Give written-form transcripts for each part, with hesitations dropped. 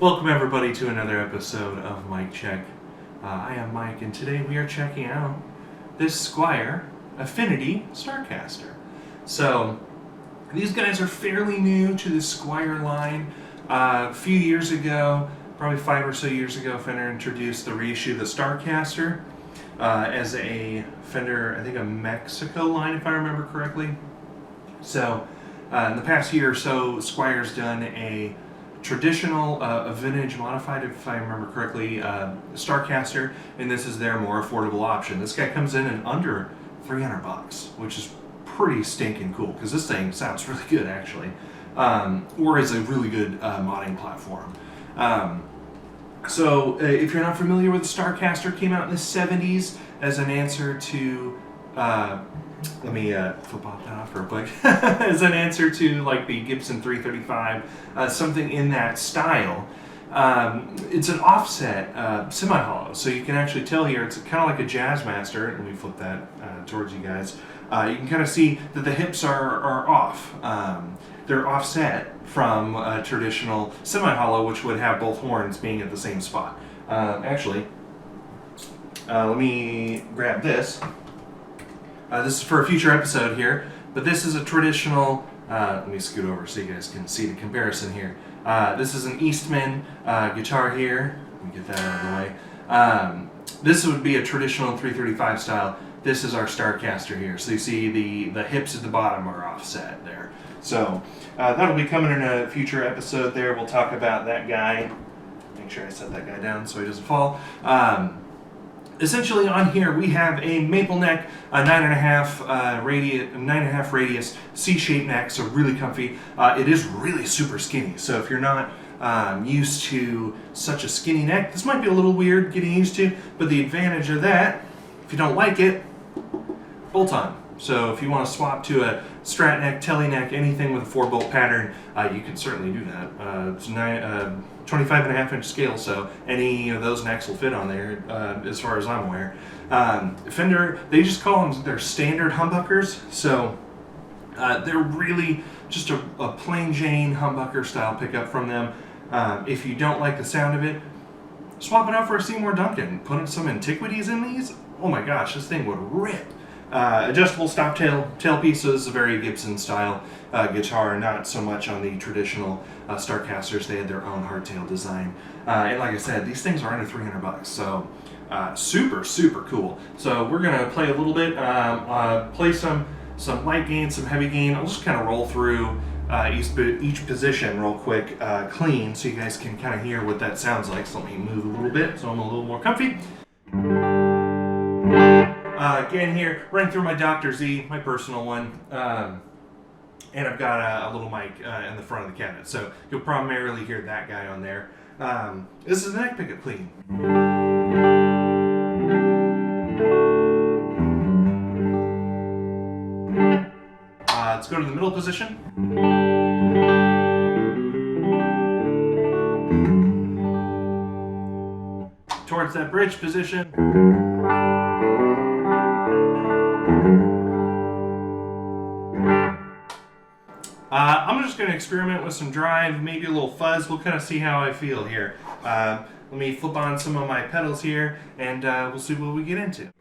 Welcome everybody to another episode of Mike Check. I am Mike, and today we are checking out this Squier Affinity Starcaster. So, these guys are fairly new to the Squier line. A few years ago, probably 5 or so years ago, Fender introduced the reissue of the Starcaster as a Fender, I think a Mexico line if I remember correctly. So, in the past year or so, Squier's done a traditional, a vintage modified, if I remember correctly, Starcaster, and this is their more affordable option. This guy comes in at under $300, which is pretty stinking cool because this thing sounds really good actually, or is a really good modding platform. So if you're not familiar with the Starcaster, came out in the 70s as an answer to let me flip off that off real quick. As an answer to like the Gibson 335, something in that style. It's an offset semi-hollow, so you can actually tell here it's kind of like a Jazzmaster. Let me flip that towards you guys. You can kind of see that the hips are off. They're offset from a traditional semi-hollow, which would have both horns being at the same spot. Actually, let me grab this. This is for a future episode here, but this is a traditional, let me scoot over so you guys can see the comparison here. This is an Eastman guitar here. Let me get that out of the way. This would be a traditional 335 style. This is our Starcaster here. So you see the hips at the bottom are offset there. So that'll be coming in a future episode there. We'll talk about that guy. Make sure I set that guy down so he doesn't fall. Essentially on here we have a maple neck, a 9.5 radius, C-shaped neck, so really comfy. It is really super skinny, so if you're not used to such a skinny neck, this might be a little weird getting used to, but the advantage of that, if you don't like it, bolt on. So if you want to swap to a strat neck, telly neck, anything with a 4-bolt pattern, you can certainly do that. It's 25.5-inch scale, so any of those necks will fit on there, as far as I'm aware. Fender, they just call them their standard humbuckers, so they're really just a plain Jane humbucker style pickup from them. If you don't like the sound of it, swap it out for a Seymour Duncan. Put some antiquities in these, oh my gosh, this thing would rip. Adjustable stop tailpiece, so this is a very Gibson style guitar, not so much on the traditional Starcasters. They had their own hardtail design, and like I said, these things are under $300, so super cool. So we're gonna play a little bit, play some light gain, some heavy gain. I'll just kind of roll through each position real quick, clean, so you guys can kind of hear what that sounds like. So let me move a little bit so I'm a little more comfy. Again here, running through my Dr. Z, my personal one, and I've got a little mic in the front of the cabinet, so you'll primarily hear that guy on there. This is the neck pickup clean. Let's go to the middle position. Towards that bridge position. I'm just going to experiment with some drive, maybe a little fuzz. We'll kind of see how I feel here. Let me flip on some of my pedals here, and we'll see what we get into.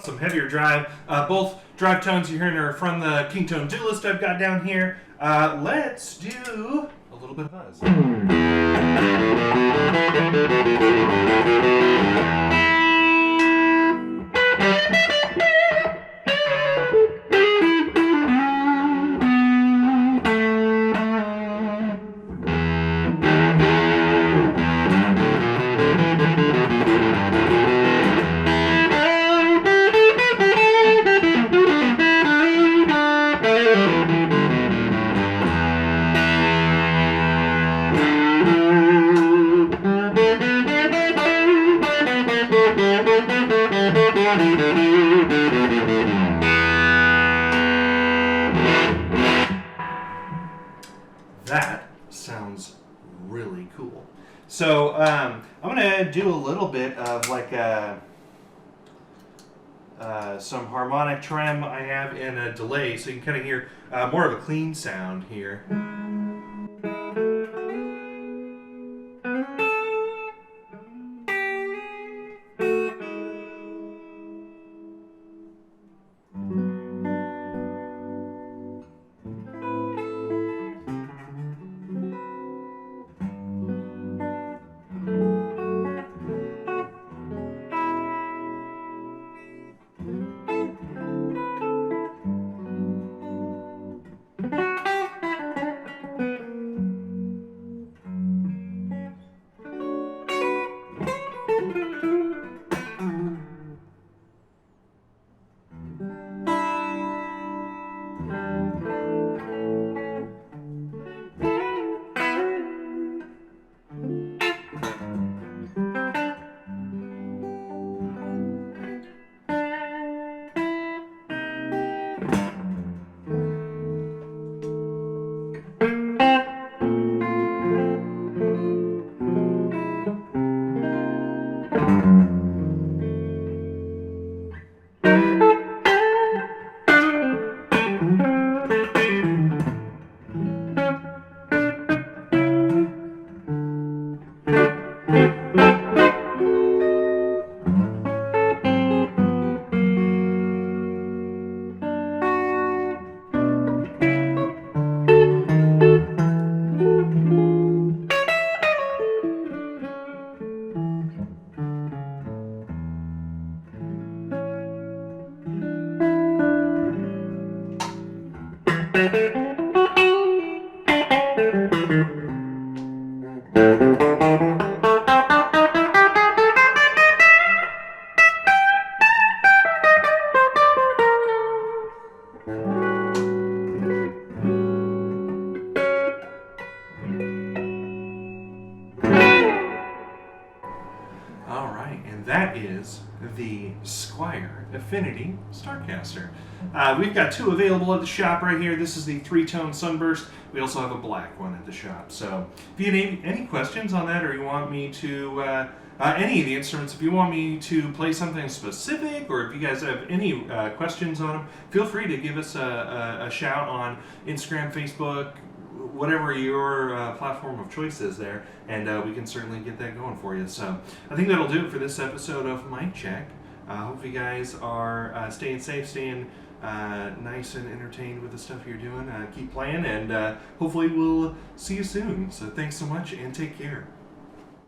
Some heavier drive. Both drive tones you're hearing are from the King Tone Duelist I've got down here. Let's do a little bit of buzz. That sounds really cool. So I'm going to do a little bit of like some harmonic trim I have in a delay, so you can kind of hear more of a clean sound here. That is the Squier Affinity Starcaster. We've got two available at the shop right here. This is the 3-tone Sunburst. We also have a black one at the shop. So if you have any questions on that, or you want me to, any of the instruments, if you want me to play something specific, or if you guys have any questions on them, feel free to give us a shout on Instagram, Facebook, whatever your platform of choice is there, and we can certainly get that going for you. So I think that'll do it for this episode of Mic Check. Hope you guys are staying safe, staying nice and entertained with the stuff you're doing. Keep playing, and hopefully we'll see you soon. So thanks so much, and take care.